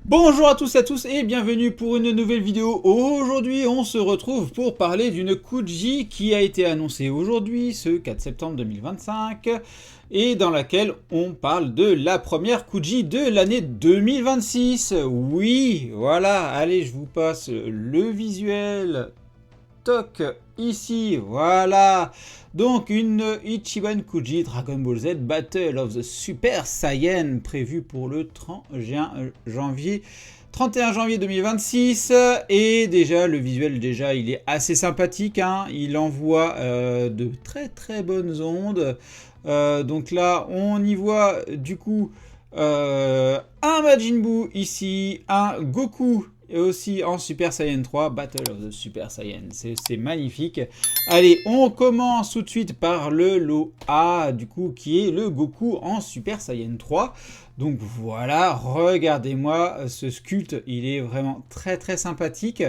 Bonjour à tous et à tous et bienvenue pour une nouvelle vidéo. Aujourd'hui on se retrouve pour parler d'une Kuji qui a été annoncée aujourd'hui ce 4 septembre 2025 et dans laquelle on parle de la première Kuji de l'année 2026. Oui, voilà, allez je vous passe le visuel. Toc, ici, voilà. Donc une Ichiban Kuji Dragon Ball Z Battle of the Super Saiyan prévu pour le 31 janvier 2026. Et déjà le visuel il est assez sympathique, hein. Il envoie de très très bonnes ondes. Donc là on y voit du coup un Majin Buu ici, un Goku et aussi en Super Saiyan 3, Battle of the Super Saiyan. C'est magnifique. Allez, on commence tout de suite par le lot A, du coup, qui est le Goku en Super Saiyan 3. Donc voilà, regardez-moi ce sculpte, il est vraiment très très sympathique.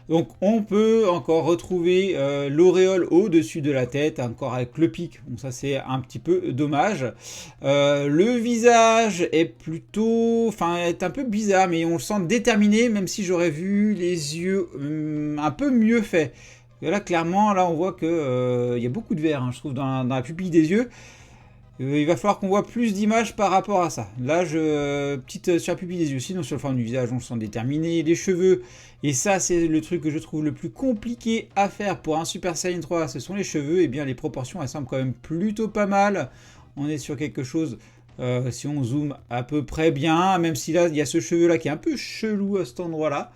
Donc on peut encore retrouver l'auréole au-dessus de la tête, encore avec le pic. Bon, ça c'est un petit peu dommage. Le visage est plutôt, enfin, est un peu bizarre, mais on le sent déterminé, même si j'aurais vu les yeux un peu mieux faits. Et là, clairement, là, on voit que il y a beaucoup de vert, hein, je trouve, dans la pupille des yeux. Il va falloir qu'on voit plus d'images par rapport à ça. Là, petite sur la pupille des yeux, sinon sur le forme du visage, on le sent déterminé. Les cheveux, et ça, c'est le truc que je trouve le plus compliqué à faire pour un Super Saiyan 3, ce sont les cheveux. Et bien, les proportions, elles semblent quand même plutôt pas mal. On est sur quelque chose, si on zoome à peu près bien, même si là, il y a ce cheveu-là qui est un peu chelou à cet endroit-là.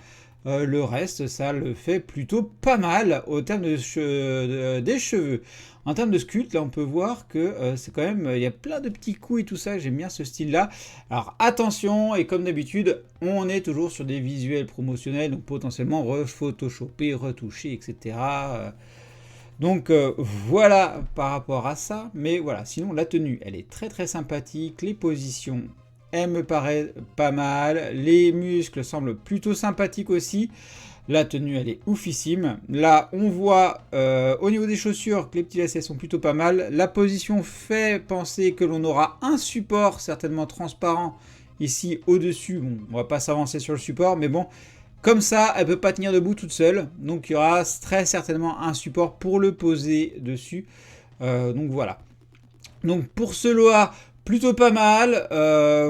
Le reste, ça le fait plutôt pas mal au terme des cheveux. En termes de sculpte, là, on peut voir que c'est quand même, il y a plein de petits coups et tout ça. J'aime bien ce style-là. Alors attention, et comme d'habitude, on est toujours sur des visuels promotionnels, donc potentiellement rephotoshopés, retouchés, etc. Donc voilà par rapport à ça. Mais voilà, sinon la tenue, elle est très très sympathique. Les positions, elle me paraît pas mal. Les muscles semblent plutôt sympathiques aussi. La tenue, elle est oufissime. Là, on voit au niveau des chaussures que les petits lacets sont plutôt pas mal. La position fait penser que l'on aura un support certainement transparent ici au-dessus. Bon, on va pas s'avancer sur le support, mais bon, comme ça, elle peut pas tenir debout toute seule. Donc, il y aura très certainement un support pour le poser dessus. Donc voilà. Donc pour ce lot-là, plutôt pas mal.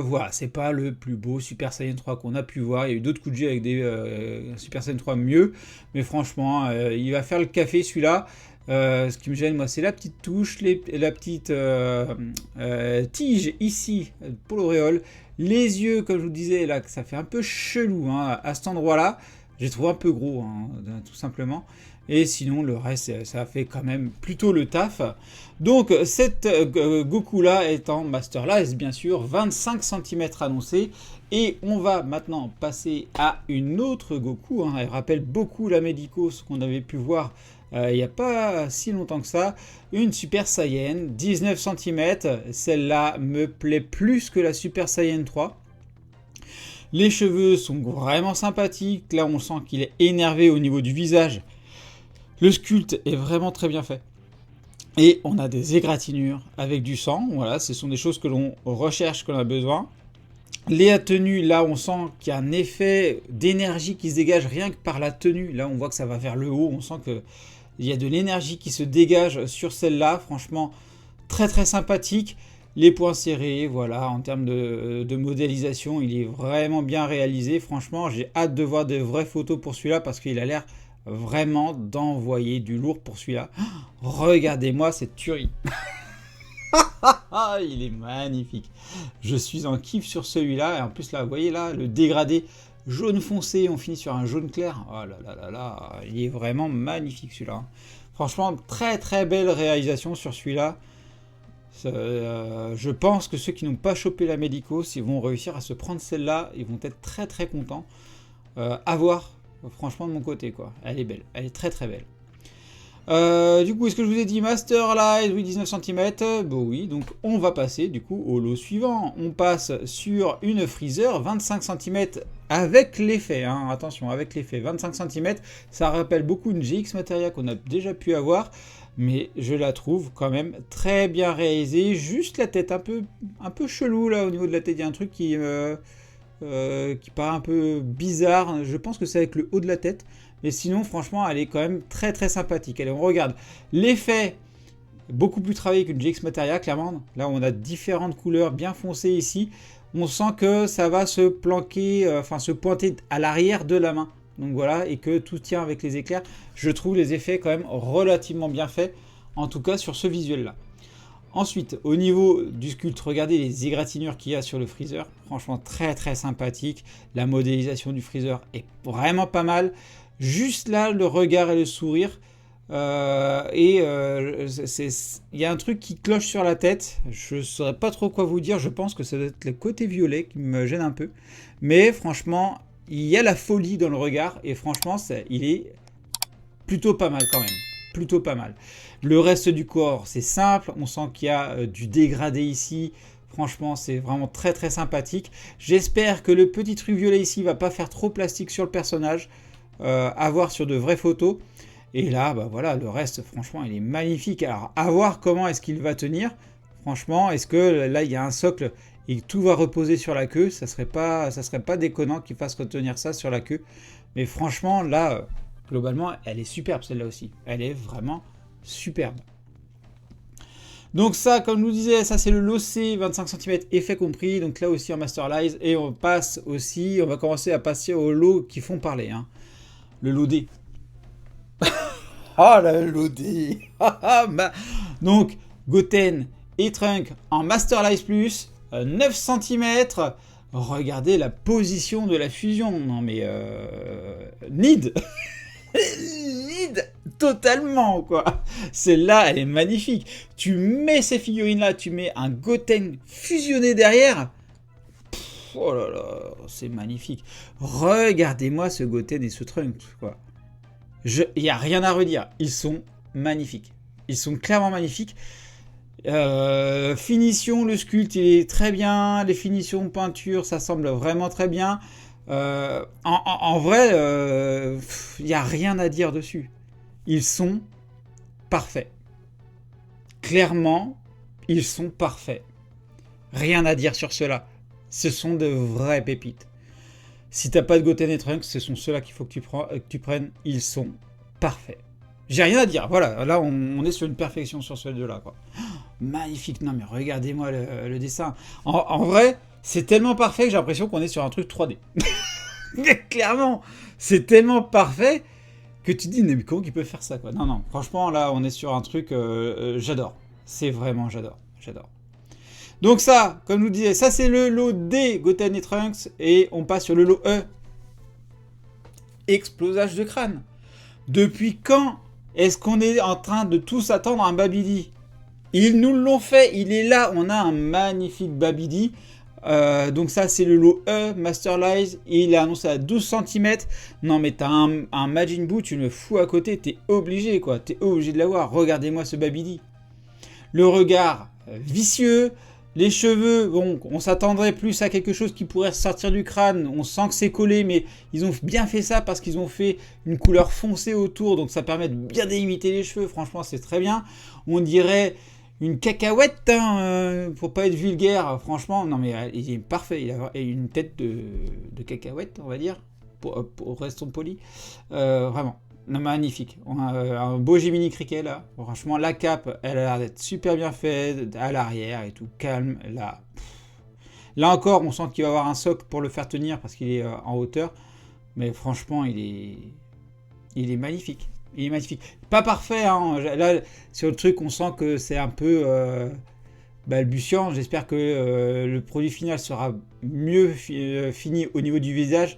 Voilà, c'est pas le plus beau Super Saiyan 3 qu'on a pu voir. Il y a eu d'autres coups de jet avec des Super Saiyan 3 mieux. Mais franchement, il va faire le café celui-là. Ce qui me gêne, moi, c'est la petite touche, la petite tige ici pour l'auréole. Les yeux, comme je vous disais, là, ça fait un peu chelou, hein, à cet endroit-là. J'ai trouvé un peu gros, hein, tout simplement. Et sinon, le reste, ça fait quand même plutôt le taf. Donc, cette Goku-là est en Masterlize, bien sûr, 25 cm annoncé. Et on va maintenant passer à une autre Goku, hein. Elle rappelle beaucoup la Medicos qu'on avait pu voir il n'y a pas si longtemps que ça. Une Super Saiyan, 19 cm. Celle-là me plaît plus que la Super Saiyan 3. Les cheveux sont vraiment sympathiques. Là, on sent qu'il est énervé au niveau du visage. Le sculpte est vraiment très bien fait. Et on a des égratignures avec du sang. Voilà, ce sont des choses que l'on recherche, qu'on a besoin. Les tenues, là, on sent qu'il y a un effet d'énergie qui se dégage rien que par la tenue. Là, on voit que ça va vers le haut. On sent qu'il y a de l'énergie qui se dégage sur celle-là. Franchement, très très sympathique. Les points serrés, voilà, en termes de modélisation, il est vraiment bien réalisé. Franchement, j'ai hâte de voir de vraies photos pour celui-là parce qu'il a l'air vraiment d'envoyer du lourd pour celui-là. Regardez-moi cette tuerie. Il est magnifique. Je suis en kiff sur celui-là. Et en plus, là, vous voyez là, le dégradé jaune foncé, on finit sur un jaune clair. Oh là là là là, il est vraiment magnifique celui-là. Franchement, très très belle réalisation sur celui-là. Je pense que ceux qui n'ont pas chopé la Medicos, ils vont réussir à se prendre celle-là. Ils vont être très très contents. À voir, franchement, de mon côté, quoi. Elle est belle. Elle est très très belle. Du coup, est-ce que je vous ai dit Masterlight, oui, 19 cm. Bon oui, donc on va passer du coup au lot suivant. On passe sur une Freezer 25 cm avec l'effet, hein, attention, avec l'effet 25 cm. Ça rappelle beaucoup une GX Materia qu'on a déjà pu avoir, mais je la trouve quand même très bien réalisée. Juste la tête un peu chelou là, au niveau de la tête, il y a un truc qui qui paraît un peu bizarre. Je pense que c'est avec le haut de la tête. Mais sinon, franchement, elle est quand même très très sympathique. Allez, on regarde. L'effet, beaucoup plus travaillé qu'une GX Materia, clairement. Là, on a différentes couleurs bien foncées ici. On sent que ça va se planquer, se pointer à l'arrière de la main. Donc voilà, et que tout tient avec les éclairs. Je trouve les effets quand même relativement bien faits, en tout cas sur ce visuel-là. Ensuite, au niveau du sculpte, regardez les égratignures qu'il y a sur le freezer. Franchement, très très sympathique. La modélisation du freezer est vraiment pas mal. Juste là, le regard et le sourire. Il y a un truc qui cloche sur la tête. Je ne saurais pas trop quoi vous dire. Je pense que ça doit être le côté violet qui me gêne un peu. Mais franchement, il y a la folie dans le regard. Et franchement, il est plutôt pas mal quand même. Plutôt pas mal. Le reste du corps, c'est simple. On sent qu'il y a du dégradé ici. Franchement, c'est vraiment très très sympathique. J'espère que le petit truc violet ici va pas faire trop plastique sur le personnage. À voir sur de vraies photos. Et là, bah voilà, le reste, franchement, il est magnifique. Alors, à voir comment est-ce qu'il va tenir. Franchement, est-ce que là, il y a un socle et que tout va reposer sur la queue? Ça serait pas déconnant qu'il fasse retenir ça sur la queue. Mais franchement, là, globalement, elle est superbe, celle-là aussi. Elle est vraiment superbe. Donc ça, comme je vous disais, ça c'est le lot C, 25 cm effet compris. Donc là aussi en Masterlize. Et on va commencer à passer aux lots qui font parler. Hein. Le lot D. Ah, le lot D. Donc, Goten et Trunk en Masterlize Plus, 9 cm. Regardez la position de la fusion. Non mais... Need. Need totalement, quoi. Celle-là, elle est magnifique. Tu mets ces figurines-là, tu mets un Goten fusionné derrière. Oh là là, c'est magnifique. Regardez-moi ce Goten et ce Trunk, quoi. Il n'y a rien à redire. Ils sont magnifiques. Ils sont clairement magnifiques. Finition, le sculpte, il est très bien. Les finitions peinture, ça semble vraiment très bien. En vrai, il n'y a rien à dire dessus. Ils sont parfaits. Clairement, ils sont parfaits. Rien à dire sur cela. Ce sont de vraies pépites. Si t'as pas de Goten et Trunks, ce sont ceux-là qu'il faut que tu prennes. Ils sont parfaits. J'ai rien à dire. Voilà, là on est sur une perfection sur ceux deux-là, quoi. Magnifique. Non mais regardez-moi le dessin. En vrai, c'est tellement parfait que j'ai l'impression qu'on est sur un truc 3D. Clairement, c'est tellement parfait que tu te dis, mais comment il peut faire ça, quoi. Non, franchement, là on est sur un truc, j'adore. C'est vraiment, j'adore. Donc ça, comme je vous disais, ça c'est le lot D, Goten et Trunks, et on passe sur le lot E. Explosage de crâne. Depuis quand est-ce qu'on est en train de tous attendre un Babidi? Ils nous l'ont fait, il est là, on a un magnifique Babidi. Donc ça c'est le lot E, Masterlize, et il est annoncé à 12 cm. Non mais t'as un Majin Buu, tu le fous à côté, t'es obligé, quoi. T'es obligé de l'avoir. Regardez-moi ce Babidi. Le regard vicieux. Les cheveux, bon, on s'attendrait plus à quelque chose qui pourrait sortir du crâne. On sent que c'est collé, mais ils ont bien fait ça parce qu'ils ont fait une couleur foncée autour. Donc ça permet de bien délimiter les cheveux. Franchement, c'est très bien. On dirait une cacahuète, hein, pour pas être vulgaire. Franchement, non mais il est parfait. Il a une tête de cacahuète, on va dire. Restons polis. Vraiment. Non, magnifique. On a un beau Jiminy Cricket là. Franchement, la cape, elle a l'air d'être super bien faite à l'arrière et tout, calme. Là encore, on sent qu'il va avoir un socle pour le faire tenir parce qu'il est en hauteur. Mais franchement, il est magnifique. Il est magnifique. Pas parfait, hein. Là, sur le truc, on sent que c'est un peu balbutiant. J'espère que le produit final sera mieux fini au niveau du visage.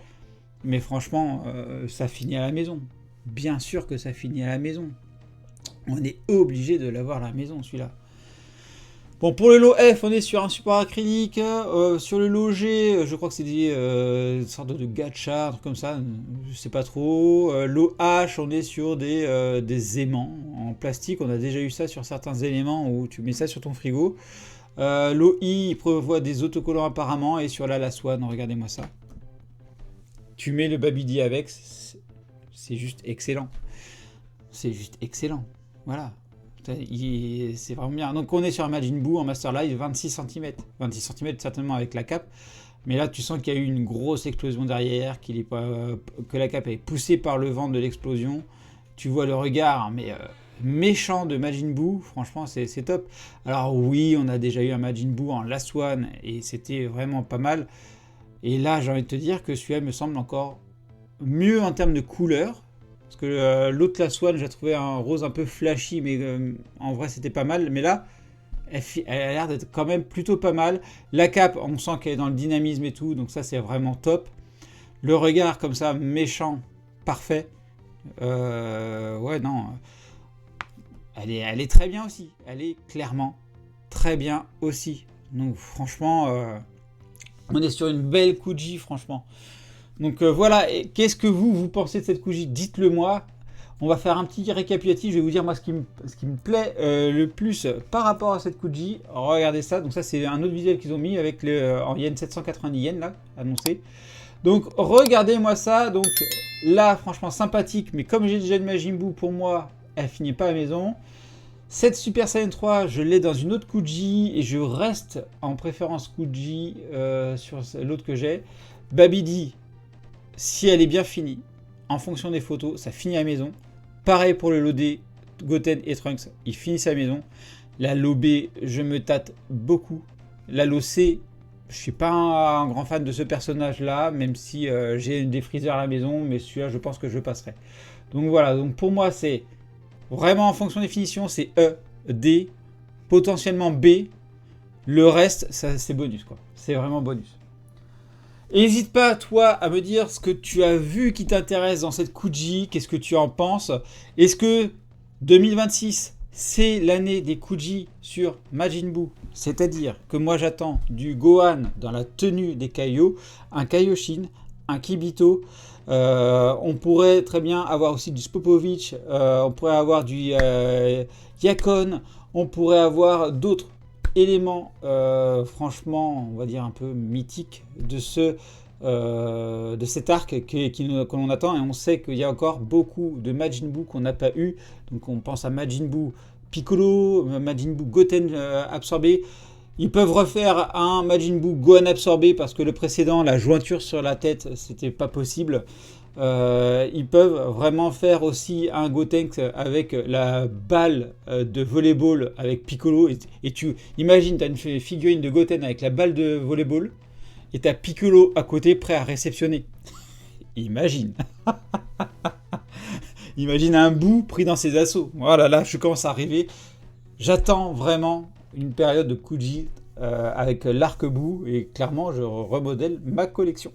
Mais franchement, ça finit à la maison. Bien sûr que ça finit à la maison. On est obligé de l'avoir à la maison, celui-là. Bon, pour le lot F, on est sur un support acrylique. Sur le lot G, je crois que c'est une sorte de gacha, un truc comme ça. Je sais pas trop. Lot H, on est sur des aimants en plastique. On a déjà eu ça sur certains éléments où tu mets ça sur ton frigo. Lot I, il prévoit des autocollants apparemment. Et sur la Swan, regardez-moi ça. Tu mets le Babidi avec. C'est juste excellent. C'est juste excellent. Voilà. C'est vraiment bien. Donc on est sur un Majin Buu en Masterlive, 26 cm. 26 cm certainement avec la cape. Mais là, tu sens qu'il y a eu une grosse explosion derrière, que la cape est poussée par le vent de l'explosion. Tu vois le regard, mais méchant de Majin Buu. Franchement, c'est top. Alors oui, on a déjà eu un Majin Buu en Last One et c'était vraiment pas mal. Et là, j'ai envie de te dire que celui-là me semble encore mieux en termes de couleur. Parce que l'autre Last One, j'ai trouvé un rose un peu flashy, mais en vrai, c'était pas mal. Mais là, elle a l'air d'être quand même plutôt pas mal. La cape, on sent qu'elle est dans le dynamisme et tout, donc ça c'est vraiment top. Le regard comme ça, méchant, parfait. Ouais, non. Elle est très bien aussi. Elle est clairement très bien aussi. Donc franchement, on est sur une belle Kuji, franchement. Donc voilà, qu'est-ce que vous pensez de cette Kuji? Dites-le moi. On va faire un petit récapitulatif, je vais vous dire moi ce qui me plaît le plus par rapport à cette Kuji. Regardez ça, donc ça c'est un autre visuel qu'ils ont mis avec en yen 790 yens là, annoncé. Donc regardez-moi ça, donc là franchement sympathique, mais comme j'ai déjà une Majin Buu, pour moi elle finit pas à la maison. Cette Super Saiyan 3, je l'ai dans une autre Kuji et je reste en préférence Kuji sur l'autre que j'ai. Babidi, si elle est bien finie, en fonction des photos, ça finit à la maison. Pareil pour le Lodé, Goten et Trunks, ils finissent à la maison. La Lobé, je me tâte beaucoup. La Locé, je suis pas un grand fan de ce personnage-là, même si j'ai des Freezer à la maison, mais celui-là, je pense que je passerai. Donc voilà, donc pour moi, c'est vraiment en fonction des finitions, c'est E, D, potentiellement B. Le reste, c'est bonus, quoi. C'est vraiment bonus. N'hésite pas, toi, à me dire ce que tu as vu qui t'intéresse dans cette Kuji, qu'est-ce que tu en penses. Est-ce que 2026, c'est l'année des Kuji sur Majin Buu? C'est-à-dire que moi, j'attends du Gohan dans la tenue des Kaio, un Kaioshin, un Kibito. On pourrait très bien avoir aussi du Spopovich, on pourrait avoir du Yakon, on pourrait avoir d'autres élément franchement on va dire un peu mythique de cet arc que l'on attend, et on sait qu'il y a encore beaucoup de Majin Buu qu'on n'a pas eu, donc on pense à Majin Buu Piccolo, Majin Buu Goten absorbé. Ils peuvent refaire un Majin Buu Gohan absorbé parce que le précédent, la jointure sur la tête, c'était pas possible. Ils peuvent vraiment faire aussi un Gotenks avec la balle de volleyball avec Piccolo. Et tu imagines, tu as une figurine de Goten avec la balle de volleyball et tu as Piccolo à côté prêt à réceptionner. Imagine. Imagine un Buu pris dans ses assauts. Voilà, là, je commence à rêver. J'attends vraiment une période de Kuji avec l'arc Buu et clairement, je remodèle ma collection.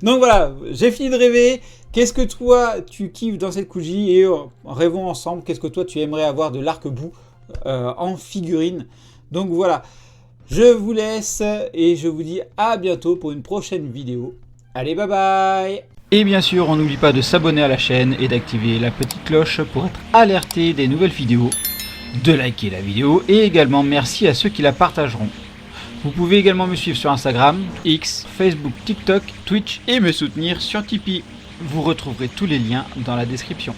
Donc voilà, j'ai fini de rêver. Qu'est-ce que toi tu kiffes dans cette Kuji? Et rêvons ensemble, qu'est-ce que toi tu aimerais avoir de l'arc Buu en figurine? Donc voilà, je vous laisse et je vous dis à bientôt pour une prochaine vidéo. Allez, bye bye! Et bien sûr, on n'oublie pas de s'abonner à la chaîne et d'activer la petite cloche pour être alerté des nouvelles vidéos, de liker la vidéo et également merci à ceux qui la partageront. Vous pouvez également me suivre sur Instagram, X, Facebook, TikTok, Twitch et me soutenir sur Tipeee. Vous retrouverez tous les liens dans la description.